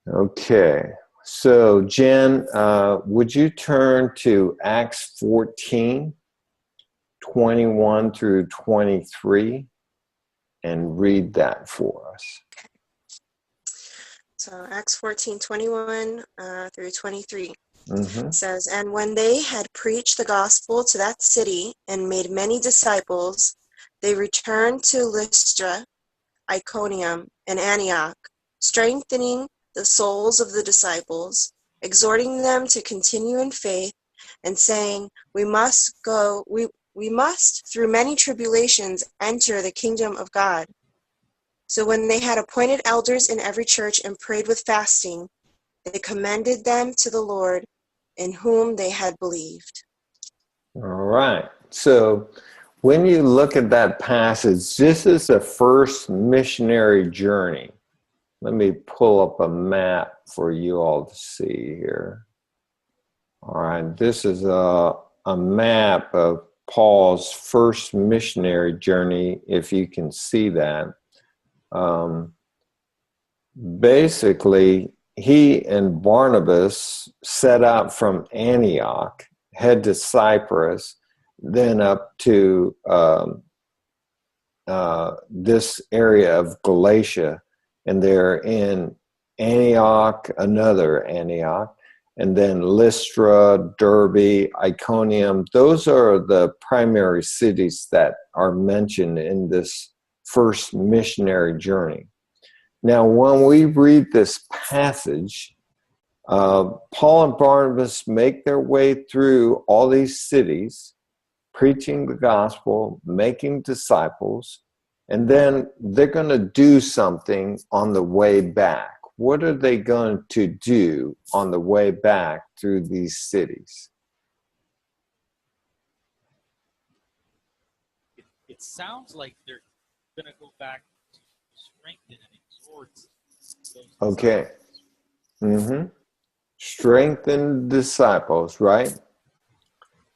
Okay. So, Jen, would you turn to Acts 14, 21 through 23, and read that for us? So Acts 14:21 through 23 Mm-hmm. says, "And when they had preached the gospel to that city and made many disciples, they returned to Lystra, Iconium, and Antioch, strengthening the souls of the disciples, exhorting them to continue in faith, and saying, we must, through many tribulations, enter the kingdom of God. So when they had appointed elders in every church and prayed with fasting, they commended them to the Lord, in whom they had believed." All right. So when you look at that passage, this is the first missionary journey. Let me pull up a map for you all to see here. All right. This is a map of Paul's first missionary journey, if you can see that. Basically, he and Barnabas set out from Antioch, head to Cyprus, then up to this area of Galatia, and they're in Antioch, another Antioch, and then Lystra, Derbe, Iconium. Those are the primary cities that are mentioned in this first missionary journey. Now, when we read this passage, Paul and Barnabas make their way through all these cities, preaching the gospel, making disciples, and then they're going to do something on the way back. What are they going to do on the way back through these cities? It sounds like they're going to go back to strengthen and exhort those Okay. disciples. Strengthen disciples, right?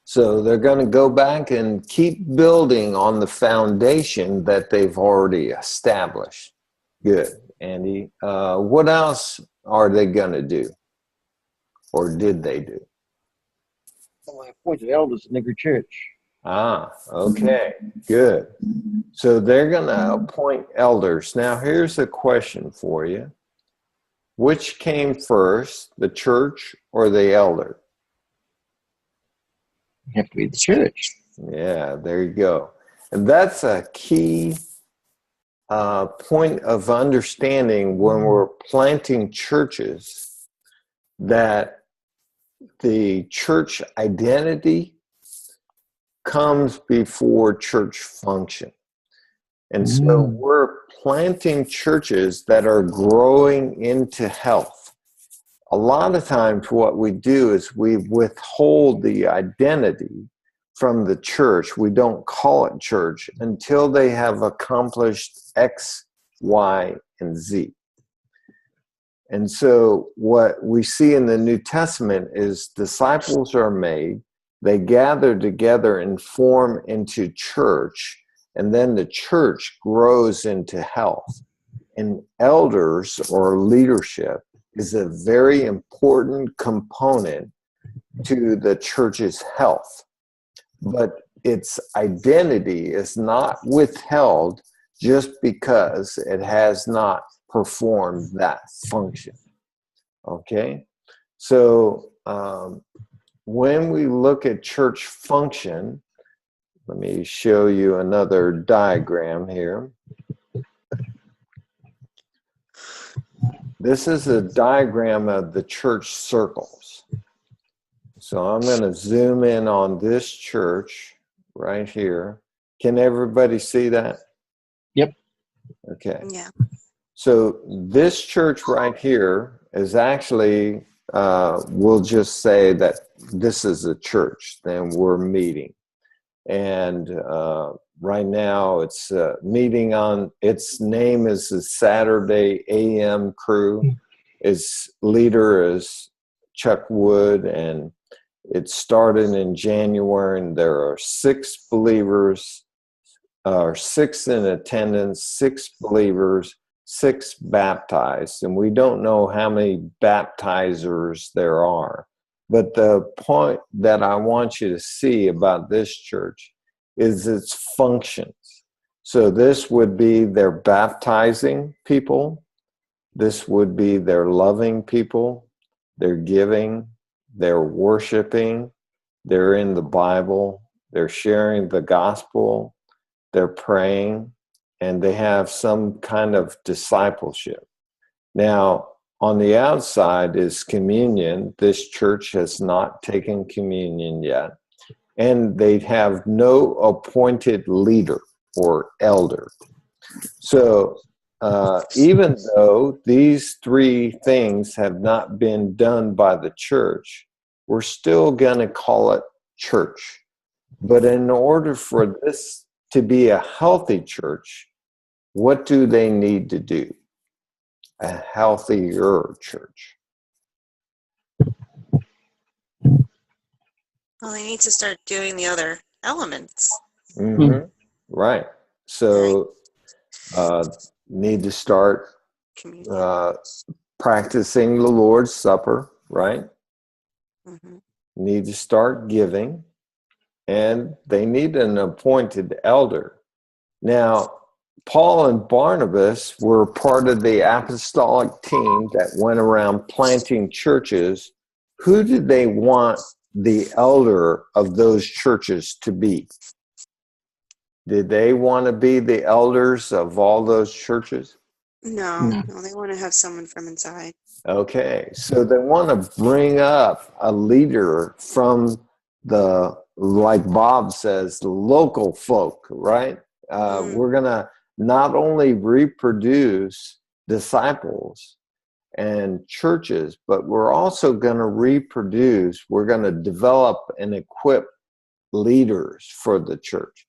So they're going to go back and keep building on the foundation that they've already established. Good, Andy. What else are they going to do? Or did they do? Well, I appointed elders in every church. Ah, okay, good. So they're going to appoint elders. Now, here's a question for you. Which came first, the church or the elder? You have to be the church. Yeah, there you go. And that's a key point of understanding when we're planting churches, that the church identity comes before church function. And so we're planting churches that are growing into health. A lot of times what we do is we withhold the identity from the church. We don't call it church until they have accomplished X, Y, and Z. And so what we see in the New Testament is disciples are made, they gather together and form into church, and then the church grows into health. And elders or leadership is a very important component to the church's health. But its identity is not withheld just because it has not performed that function. Okay? So when we look at church function, let me show you another diagram here. This is a diagram of the church circles. So I'm going to zoom in on this church right here. Can everybody see that? Yep. Okay. Yeah. So this church right here is actually, we'll just say that this is a church, then we're meeting. And right now it's meeting on, its name is the Saturday AM crew. Its leader is Chuck Wood, and it started in January, and there are 6 believers, 6 in attendance, 6 believers, 6 baptized, and we don't know how many baptizers there are. But the point that I want you to see about this church is its functions. So this would be their baptizing people. This would be their loving people. They're giving. They're worshiping. They're in the Bible. They're sharing the gospel. They're praying. And they have some kind of discipleship. Now, on the outside is communion. This church has not taken communion yet. And they have no appointed leader or elder. So even though these 3 things have not been done by the church, we're still going to call it church. But in order for this to be a healthy church, what do they need to do? A healthier church. Well, they need to start doing the other elements. Mm-hmm. Right. So need to start practicing the Lord's Supper, right? Mm-hmm. Need to start giving, and they need an appointed elder. Now, Paul and Barnabas were part of the apostolic team that went around planting churches. Who did they want the elder of those churches to be? Did they want to be the elders of all those churches? No, they want to have someone from inside. Okay, so they want to bring up a leader from the, like Bob says, the local folk, right? We're going to not only reproduce disciples and churches, but we're also going to we're going to develop and equip leaders for the church.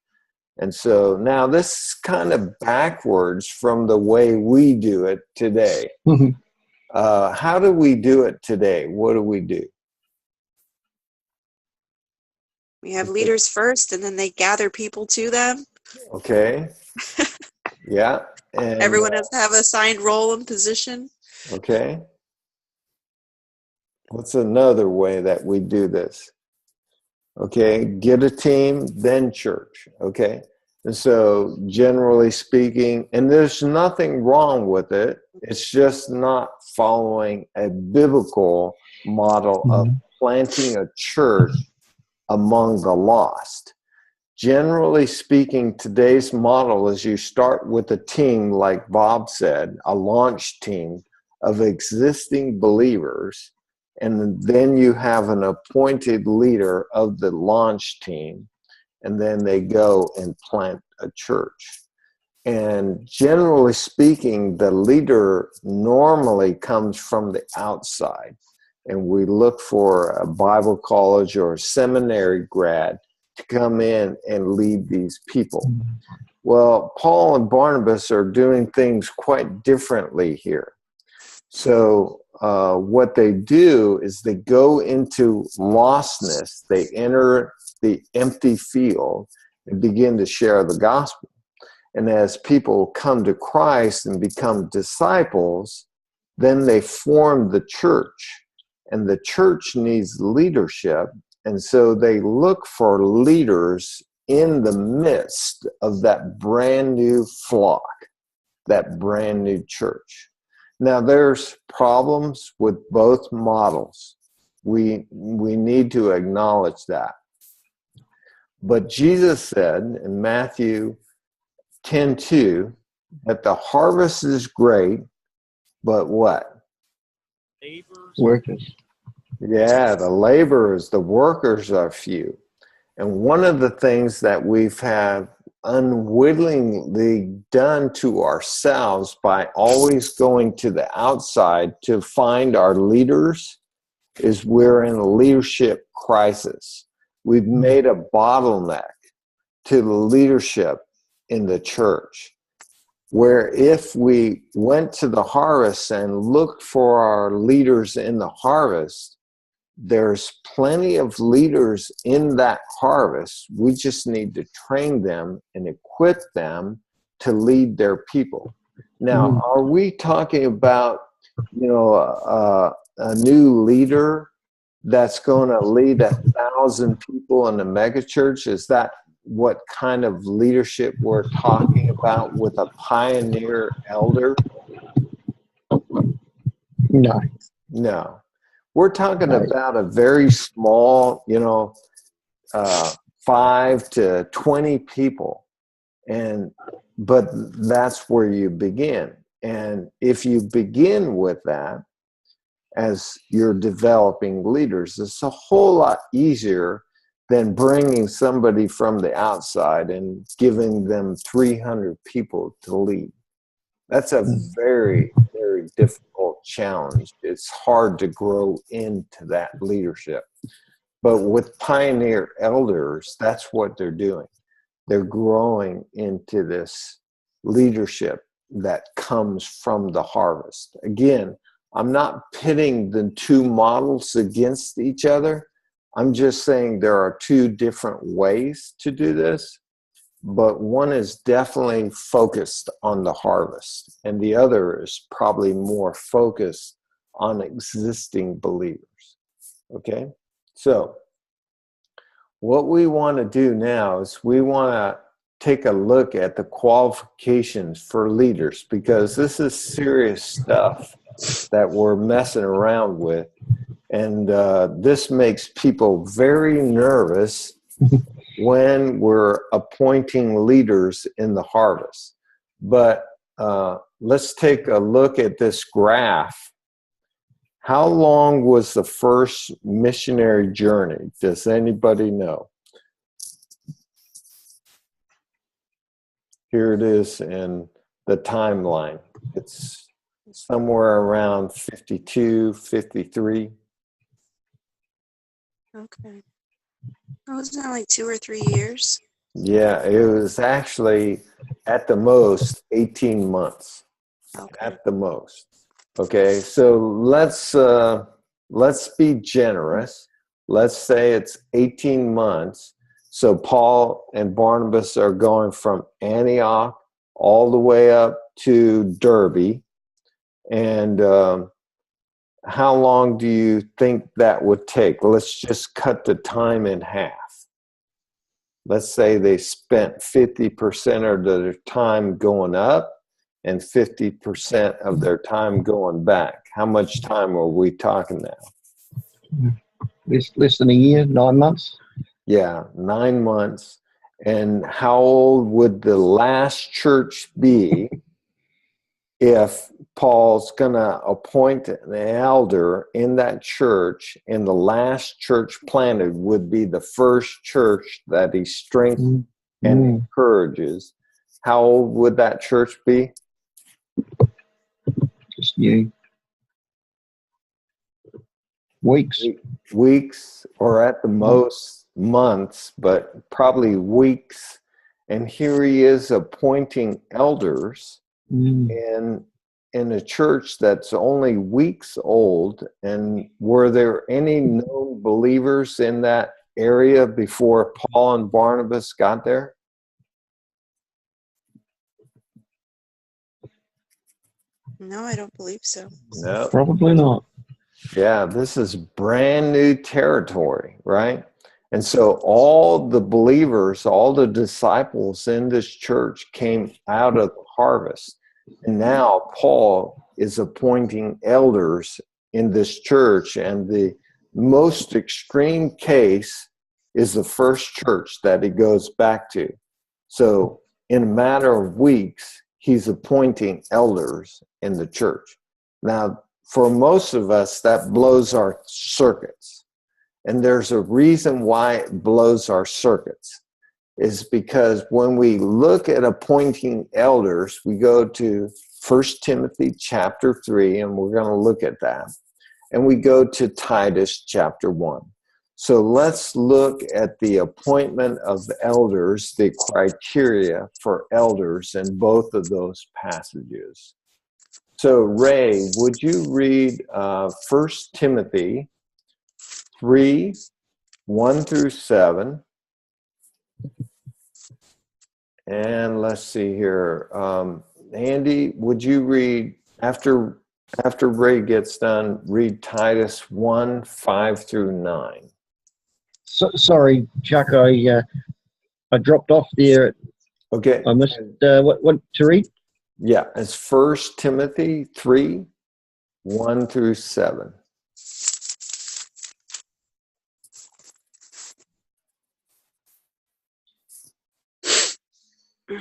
And so now this is kind of backwards from the way we do it today. How do we do it today? What do we do? We have leaders first, and then they gather people to them. Okay. Yeah. And everyone has to have a assigned role and position. Okay. What's another way that we do this? Okay. Get a team, then church. Okay. And so generally speaking, and there's nothing wrong with it. It's just not following a biblical model of planting a church among the lost. Generally speaking, today's model is you start with a team, like Bob said, a launch team of existing believers, and then you have an appointed leader of the launch team, and then they go and plant a church. And generally speaking, the leader normally comes from the outside, and we look for a Bible college or a seminary grad to come in and lead these people. Well, Paul and Barnabas are doing things quite differently here. So what they do is they go into lostness, they enter the empty field and begin to share the gospel. And as people come to Christ and become disciples, then they form the church. And the church needs leadership. And so they look for leaders in the midst of that brand new flock, that brand new church. Now, there's problems with both models. We need to acknowledge that. But Jesus said in Matthew 10:2 that the harvest is great, but what? Laborers. Workers. Yeah, the laborers, the workers are few. And one of the things that we've had unwittingly done to ourselves by always going to the outside to find our leaders is we're in a leadership crisis. We've made a bottleneck to the leadership in the church, where if we went to the harvest and looked for our leaders in the harvest, there's plenty of leaders in that harvest. We just need to train them and equip them to lead their people. Now, are we talking about, a new leader that's going to lead 1,000 people in a megachurch? Is that what kind of leadership we're talking about with a pioneer elder? No. No. We're talking No. about a very small, 5 to 20 people. But that's where you begin. And if you begin with that, as you're developing leaders, it's a whole lot easier than bringing somebody from the outside and giving them 300 people to lead. That's a very, very difficult challenge. It's hard to grow into that leadership. But with pioneer elders, that's what they're doing. They're growing into this leadership that comes from the harvest. Again, I'm not pitting the two models against each other. I'm just saying there are two different ways to do this, but one is definitely focused on the harvest, and the other is probably more focused on existing believers. Okay? So, what we want to do now is we want to take a look at the qualifications for leaders, because this is serious stuff that we're messing around with. And this makes people very nervous when we're appointing leaders in the harvest. But let's take a look at this graph. How long was the first missionary journey? Does anybody know? Here it is in the timeline. It's somewhere around 52, 53. Okay. Oh, wasn't that like 2 or 3 years? Yeah, it was actually at the most 18 months. Okay. At the most. Okay, so let's be generous. Let's say it's 18 months. So Paul and Barnabas are going from Antioch all the way up to Derbe. And how long do you think that would take? Let's just cut the time in half. Let's say they spent 50% of their time going up and 50% of their time going back. How much time are we talking now? Less than a year, 9 months. Yeah, 9 months. And how old would the last church be if Paul's going to appoint an elder in that church, and the last church planted would be the first church that he strengthens and encourages? How old would that church be? Just new. Weeks. Weeks, or at the most months, but probably weeks. And here he is appointing elders in a church that's only weeks old. And were there any known believers in that area before Paul and Barnabas got there? No, I don't believe so. No. Probably not. Yeah, this is brand new territory, right? And so all the believers, all the disciples in this church came out of the harvest. And now Paul is appointing elders in this church. And the most extreme case is the first church that he goes back to. So in a matter of weeks, he's appointing elders in the church. Now, for most of us, that blows our circuits. And there's a reason why it blows our circuits. Is because when we look at appointing elders, we go to 1 Timothy chapter 3, and we're going to look at that. And we go to Titus chapter 1. So let's look at the appointment of elders, the criteria for elders in both of those passages. So Ray, would you read 1 Timothy 3, 1 through 7. And let's see here. Andy, would you read after Ray gets done? Read Titus 1:5-9. Sorry, Chuck. I dropped off there. Okay. I missed what to read. Yeah, it's 1 Timothy 3:1-7.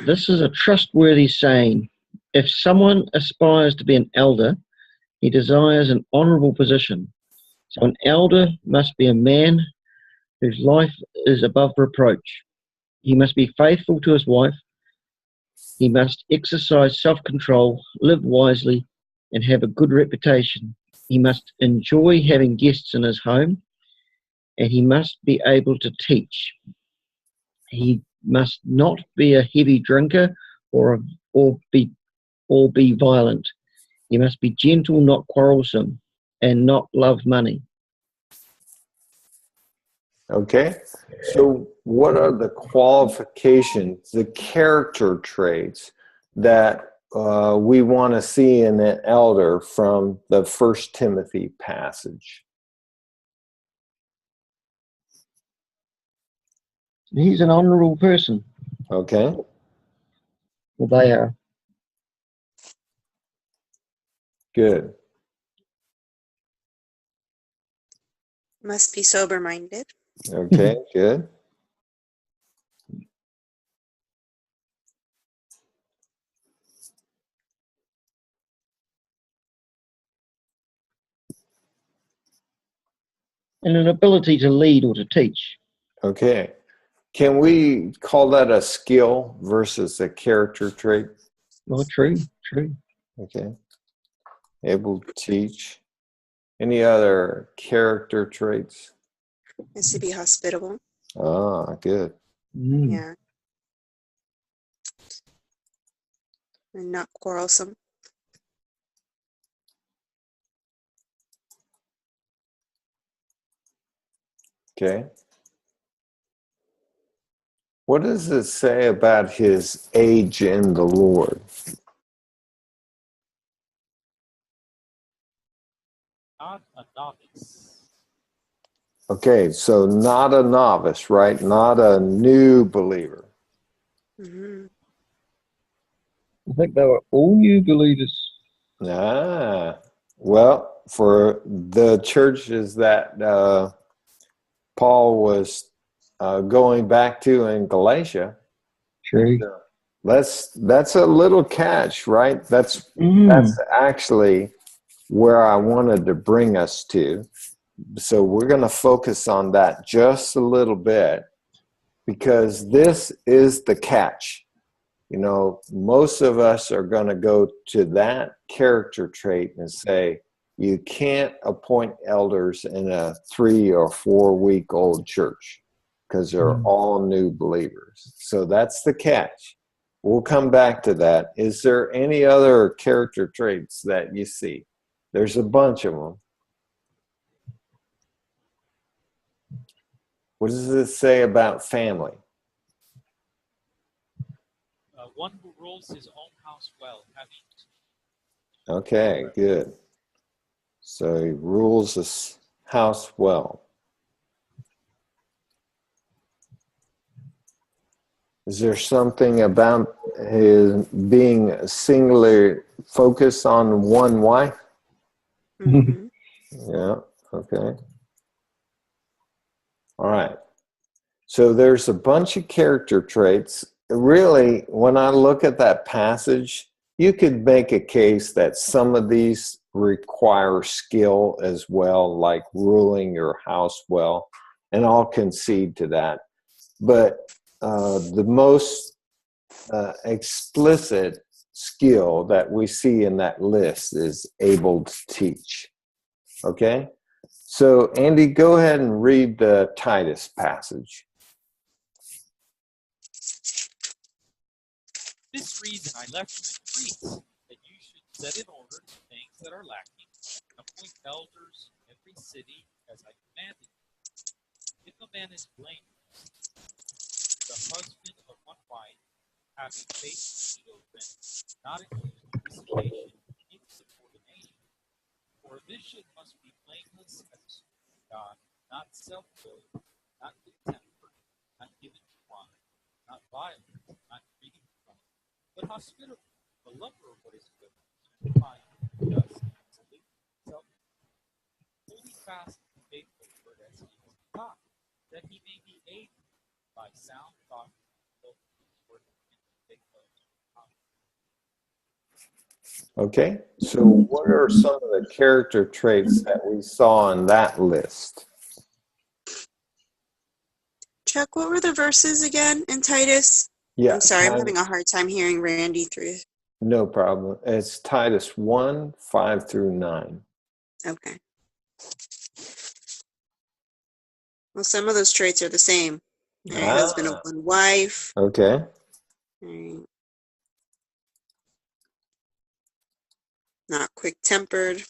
This is a trustworthy saying. If someone aspires to be an elder, he desires an honorable position. So an elder must be a man whose life is above reproach. He must be faithful to his wife. He must exercise self-control, live wisely, and have a good reputation. He must enjoy having guests in his home, and he must be able to teach. He must not be a heavy drinker or be violent. He must be gentle, not quarrelsome, and not love money. Okay, so what are the qualifications, the character traits that we want to see in an elder from the 1 Timothy passage? He's an honorable person. Okay, Well, they are. good. Must be sober-minded. Okay, good. And an ability to lead or to teach. Okay, can we call that a skill versus a character trait? Oh, true. Okay, able to teach. Any other character traits? Is to be hospitable. Ah, good. Yeah. And not quarrelsome. Okay. What does it say about his age in the Lord? Not a novice. Okay, so not a novice, right? Not a new believer. Mm-hmm. I think they were all new believers. Ah, well, for the churches that Paul was going back to in Galatia, True. that's a little catch, right? That's actually where I wanted to bring us to. So we're going to focus on that just a little bit because this is the catch. You know, most of us are going to go to that character trait and say, you can't appoint elders in a 3 or 4 week old church because they're all new believers. So that's the catch. We'll come back to that. Is there any other character traits that you see? There's a bunch of them. What does it say about family? One who rules his own house well, having. Okay, good. So he rules his house well. Is there something about his being singularly focused on one wife? Mm-hmm. Yeah, okay. All right. So there's a bunch of character traits. Really, when I look at that passage, you could make a case that some of these require skill as well, like ruling your house well, and I'll concede to that. But the most explicit skill that we see in that list is able to teach. Okay? So, Andy, go ahead and read the Titus passage. This reason I left you in Crete, that you should set in order the things that are lacking, and appoint elders in every city as I commanded you. If a man is blameless, the husband of one wife, having faith children, not in participation in subordination. For this must be blameless as a student of God, not self-willed, not good-tempered, not given to wine, not violent, not greedy for money, but hospitable, a lover of what is good, kind, just, absolute, self, holding fast the faithful word as he is taught, that he may be aided by sound thought and word and faith of God. Okay, so what are some of the character traits that we saw in that list? Chuck, what were the verses again in Titus? Yeah, I'm sorry, I'm having a hard time hearing Randy through. no problem. It's Titus 1, 5 through 9. Okay. Well, some of those traits are the same. Right? Husband of one wife. Okay. Right. Not quick-tempered.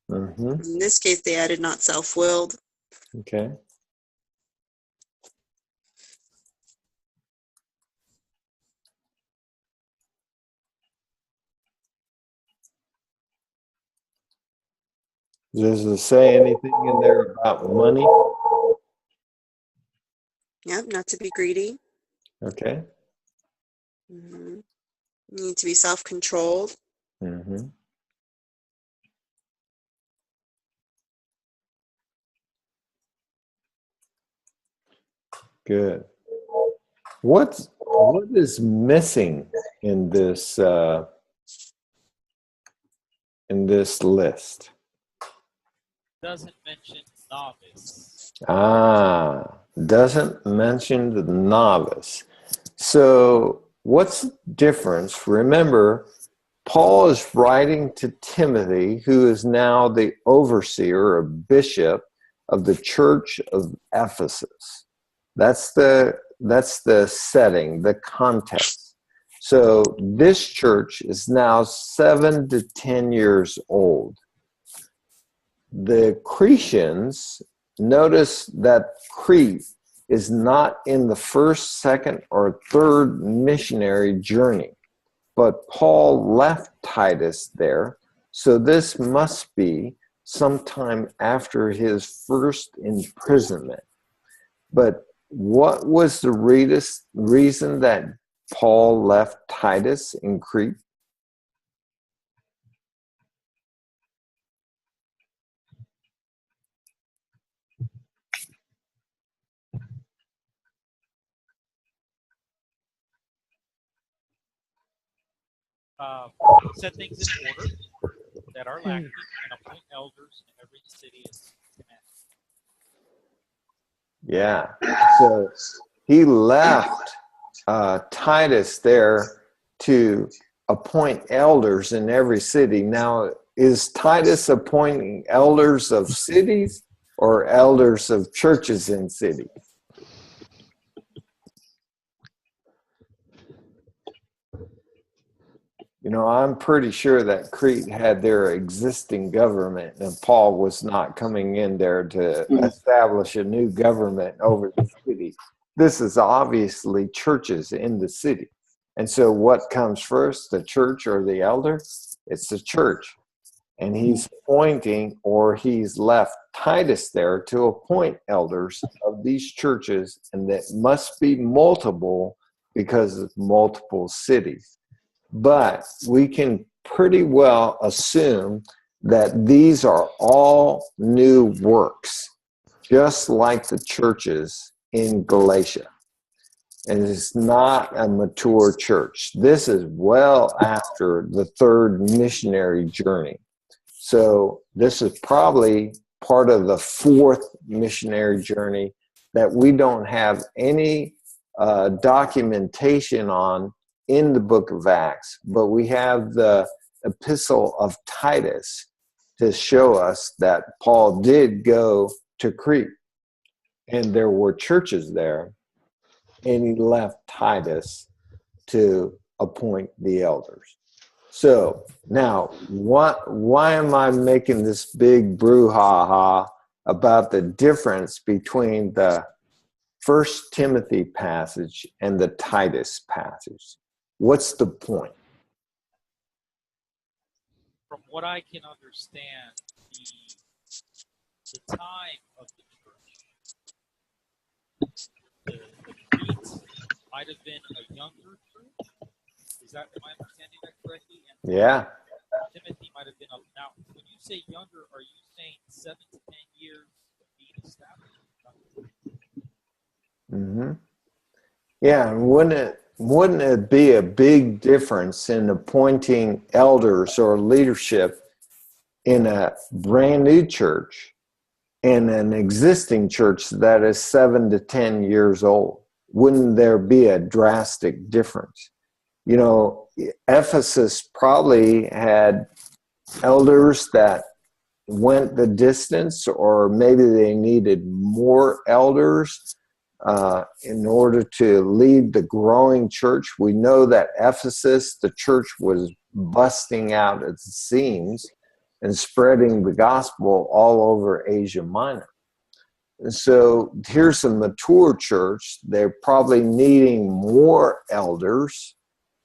Mm-hmm. In this case, they added not self-willed. Okay. Does it say anything in there about money? Yep, not to be greedy. Okay. Mm-hmm. You need to be self-controlled. Mm-hmm. Good. What is missing in this list? Doesn't mention novice. Doesn't mention the novice. So what's the difference? Remember, Paul is writing to Timothy, who is now the overseer or bishop of the church of Ephesus. That's the setting, the context. So this church is now 7 to 10 years old. The Cretians, notice that Crete is not in the first, second, or third missionary journey, but Paul left Titus there, so this must be sometime after his first imprisonment. But what was the reason that Paul left Titus in Crete? Set things in order that are lacking and appoint elders in every city as commanded. Yeah. So he left Titus there to appoint elders in every city. Now, is Titus appointing elders of cities or elders of churches in cities? You know, I'm pretty sure that Crete had their existing government, and Paul was not coming in there to establish a new government over the city. This is obviously churches in the city. And so what comes first, the church or the elder? It's the church. And he's appointing, or he's left Titus there to appoint elders of these churches, and that must be multiple because of multiple cities. But we can pretty well assume that these are all new works, just like the churches in Galatia. And it's not a mature church. This is well after the third missionary journey. So this is probably part of the fourth missionary journey that we don't have any documentation on in the book of Acts, but we have the epistle of Titus to show us that Paul did go to Crete and there were churches there, and he left Titus to appoint the elders. So now, why am I making this big brouhaha about the difference between the First Timothy passage and the Titus passage? What's the point? From what I can understand, the time of the church, the Crete might have been a younger church. Am I understanding that correctly? And Yeah. Timothy might have been now. When you say younger, are you saying 7 to 10 years of being established? Mm-hmm. Yeah, and wouldn't it be a big difference in appointing elders or leadership in a brand new church and an existing church that is 7 to 10 years old? Wouldn't there be a drastic difference? You know, Ephesus probably had elders that went the distance, or maybe they needed more elders in order to lead the growing church. We know that Ephesus, the church was busting out at the seams and spreading the gospel all over Asia Minor. And so here's a mature church. They're probably needing more elders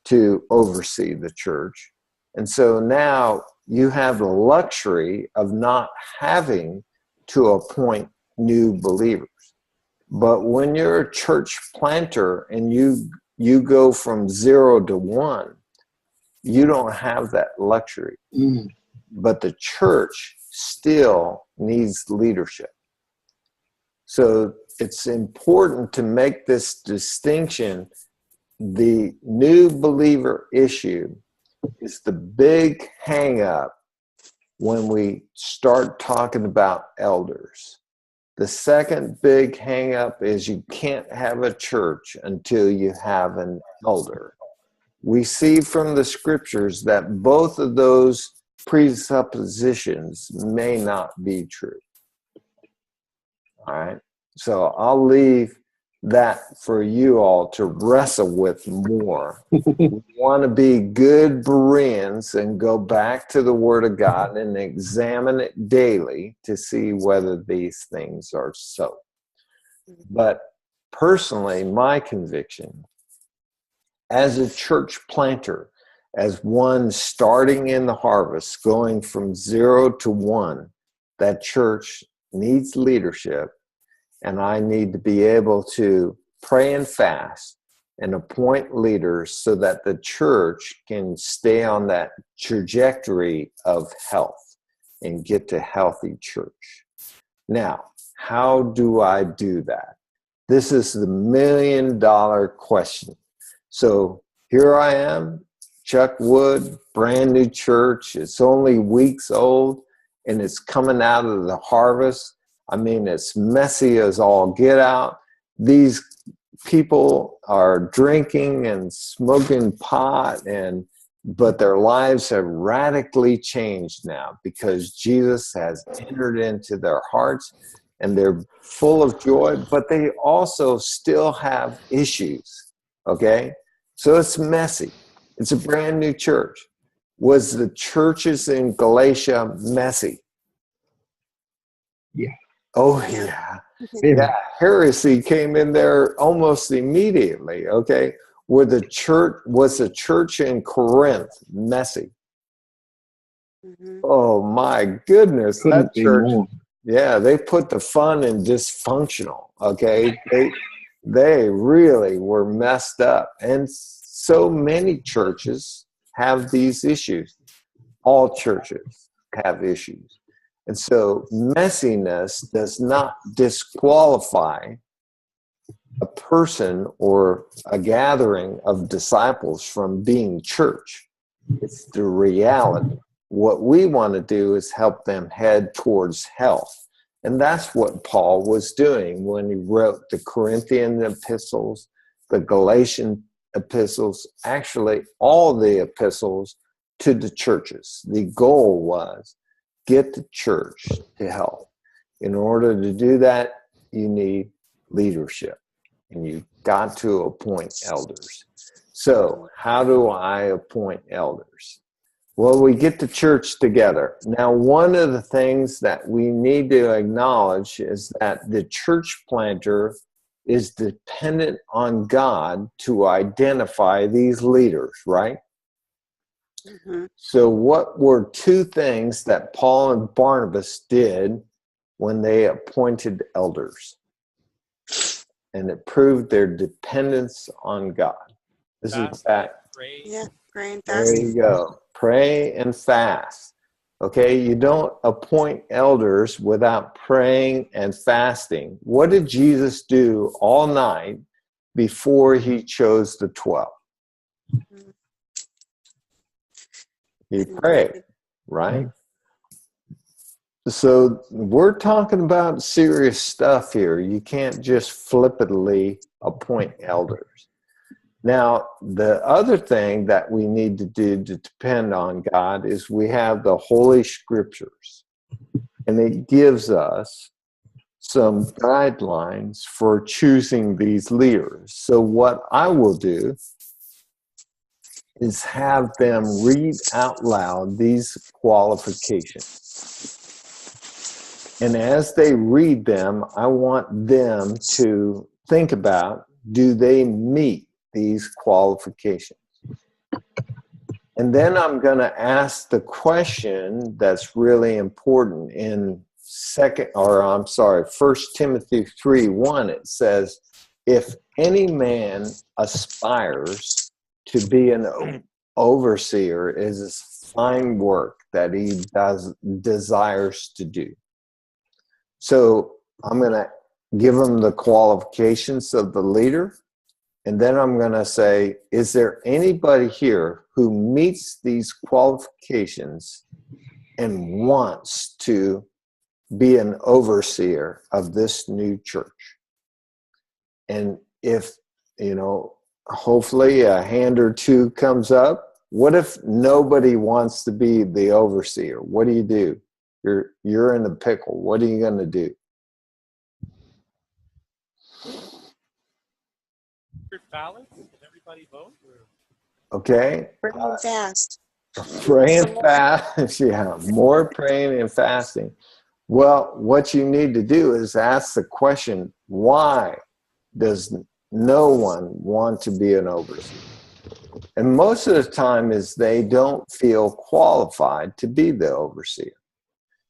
to oversee the church. And so now you have the luxury of not having to appoint new believers. But when you're a church planter and you go from 0 to 1, you don't have that luxury. But the church still needs leadership. So it's important to make this distinction. The new believer issue is the big hang up when we start talking about elders. The second big hang up is you can't have a church until you have an elder. We see from the scriptures that both of those presuppositions may not be true. All right. So I'll leave that for you all to wrestle with more. We want to be good Bereans and go back to the Word of God and examine it daily to see whether these things are so. But personally, my conviction as a church planter, as one starting in the harvest, going from 0 to 1, that church needs leadership. And I need to be able to pray and fast and appoint leaders so that the church can stay on that trajectory of health and get to healthy church. Now, how do I do that? This is the $1 million question. So here I am, Chuck Wood, brand new church. It's only weeks old and it's coming out of the harvest. I mean, it's messy as all get out. These people are drinking and smoking pot, but their lives have radically changed now because Jesus has entered into their hearts and they're full of joy, but they also still have issues, okay? So it's messy. It's a brand new church. Was the churches in Galatia messy? Yeah. Oh, yeah. Yeah, heresy came in there almost immediately, okay? Was the church in Corinth messy? Mm-hmm. Oh, my goodness. Couldn't That be church, more. yeah, they put the fun in dysfunctional, okay? They really were messed up. And so many churches have these issues. All churches have issues. And so messiness does not disqualify a person or a gathering of disciples from being church. It's the reality. What we want to do is help them head towards health. And that's what Paul was doing when he wrote the Corinthian epistles, the Galatian epistles, actually all the epistles to the churches. The goal was get the church to health. In order to do that, you need leadership, and you've got to appoint elders. So how do I appoint elders? Well, we get the church together. Now, one of the things that we need to acknowledge is that the church planter is dependent on God to identify these leaders, right? Mm-hmm. So what were two things that Paul and Barnabas did when they appointed elders? And it proved their dependence on God. This is fact. Pray. Yeah, praying, There fasting. you go. Pray and fast. Okay, you don't appoint elders without praying and fasting. What did Jesus do all night before he chose the 12? Mm-hmm. He prayed, right? So we're talking about serious stuff here. You can't just flippantly appoint elders. Now, the other thing that we need to do to depend on God is we have the Holy Scriptures, and it gives us some guidelines for choosing these leaders. So what I will do is have them read out loud these qualifications. And as they read them, I want them to think about, do they meet these qualifications? And then I'm going to ask the question that's really important in First Timothy 3:1. It says, if any man aspires to be an overseer, it is fine work that he desires to do. So I'm going to give him the qualifications of the leader. And then I'm going to say, is there anybody here who meets these qualifications and wants to be an overseer of this new church? And if, hopefully a hand or two comes up. What if nobody wants to be the overseer? What do? You're in a pickle. What are you going to do? Ballots? Can everybody vote? Okay. Praying fast. Praying fast. Yeah, more praying and fasting. Well, what you need to do is ask the question, why does no one want to be an overseer? And most of the time is they don't feel qualified to be the overseer.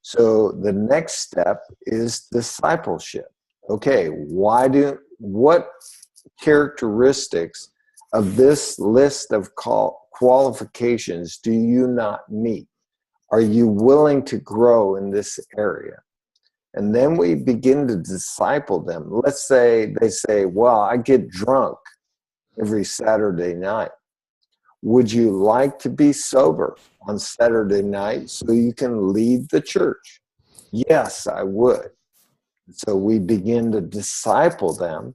So the next step is discipleship. Okay, what characteristics of this list of qualifications do you not meet? Are you willing to grow in this area? And then we begin to disciple them. Let's say they say, well, I get drunk every Saturday night. Would you like to be sober on Saturday night so you can lead the church? Yes, I would. So we begin to disciple them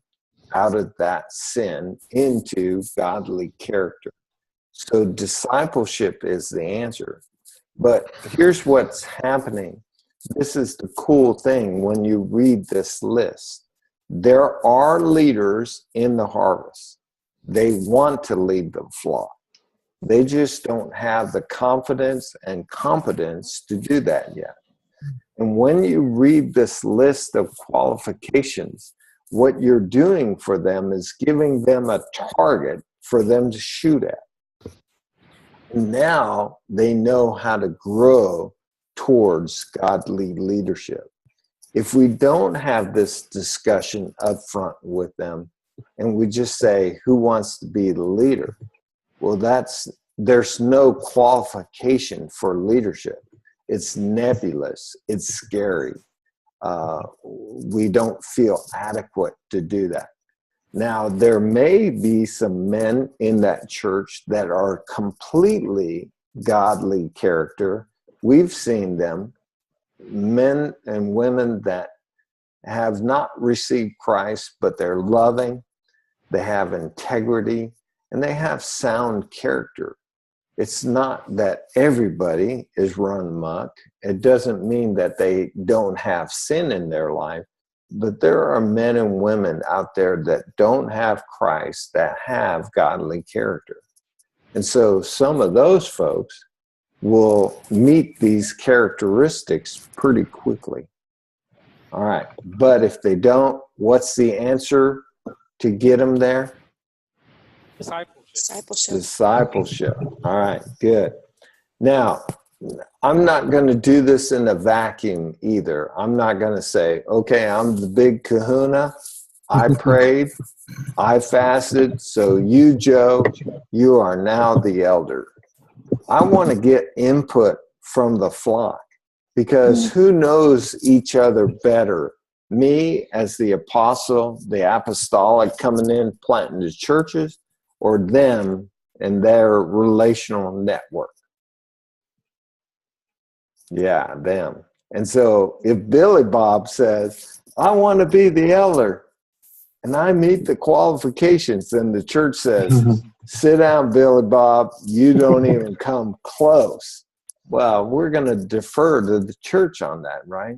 out of that sin into godly character. So discipleship is the answer. But here's what's happening. This is the cool thing when you read this list. There are leaders in the harvest. They want to lead the flock. They just don't have the confidence and competence to do that yet. And when you read this list of qualifications, what you're doing for them is giving them a target for them to shoot at. And now they know how to grow towards godly leadership. If we don't have this discussion up front with them and we just say, who wants to be the leader? Well, there's no qualification for leadership. It's nebulous. It's scary. We don't feel adequate to do that. Now, there may be some men in that church that are completely godly character. We've seen them, men and women that have not received Christ, but they're loving, they have integrity, and they have sound character. It's not that everybody is run amok. It doesn't mean that they don't have sin in their life, but there are men and women out there that don't have Christ that have godly character. And so some of those folks will meet these characteristics pretty quickly. All right. But if they don't, what's the answer? to get them there? Discipleship. Discipleship. Discipleship. All right, good. Now, I'm not going to do this in a vacuum either. I'm not going to say, okay, I'm the big kahuna. I prayed, I fasted, so you, Joe, you are now the elder. I want to get input from the flock, because who knows each other better? Me as the apostle, the apostolic coming in, planting the churches, or them and their relational network? Yeah, them. And so if Billy Bob says, I want to be the elder, and I meet the qualifications, then the church says, sit down, Billy Bob, you don't even come close. Well, we're going to defer to the church on that, right?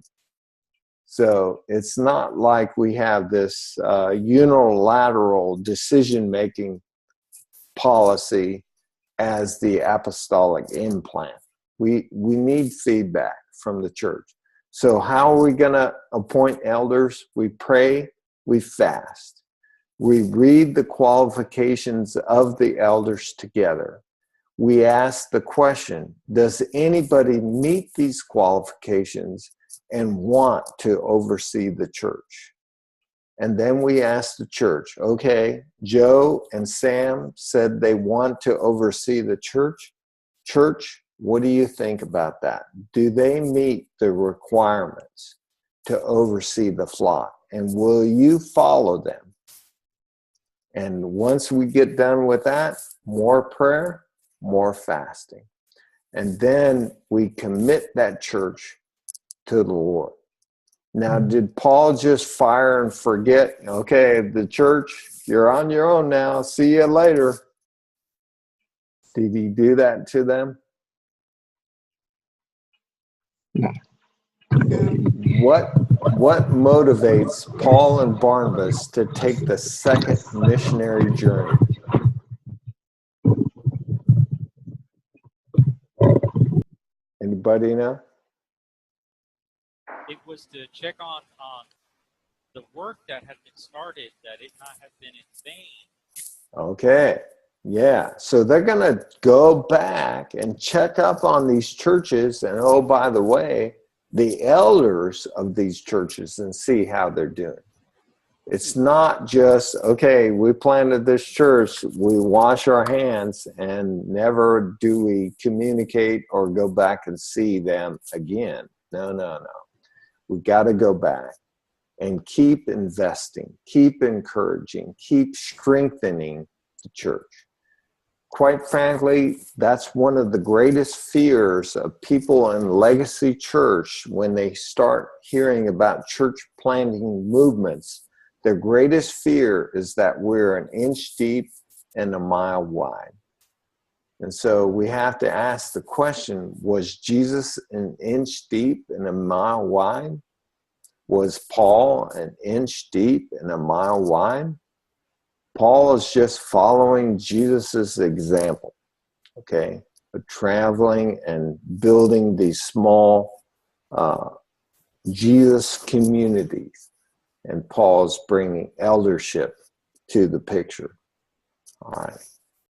So it's not like we have this unilateral decision-making policy as the apostolic implant. We need feedback from the church. So how are we going to appoint elders? We pray, we fast. We read the qualifications of the elders together. We ask the question, does anybody meet these qualifications and want to oversee the church? And then we ask the church, okay, Joe and Sam said they want to oversee the church. Church, what do you think about that? Do they meet the requirements to oversee the flock? And will you follow them? And once we get done with that, more prayer, more fasting. And then we commit that church to the Lord. Now, did Paul just fire and forget? Okay, the church, you're on your own now. See you later. Did he do that to them? No. What motivates Paul and Barnabas to take the second missionary journey? Anybody know? It was to check on the work that had been started, that it not have been in vain. Okay. Yeah. So they're going to go back and check up on these churches. And oh, by the way, the elders of these churches, and see how they're doing. It's not just, okay, we planted this church, we wash our hands, and never do we communicate or go back and see them again. No. We got to go back and keep investing, keep encouraging, keep strengthening the church. Quite frankly, that's one of the greatest fears of people in legacy church when they start hearing about church planting movements. Their greatest fear is that we're an inch deep and a mile wide. And so we have to ask the question, was Jesus an inch deep and a mile wide? Was Paul an inch deep and a mile wide? Paul is just following Jesus's example, okay, of traveling and building these small Jesus communities. And Paul's bringing eldership to the picture. All right.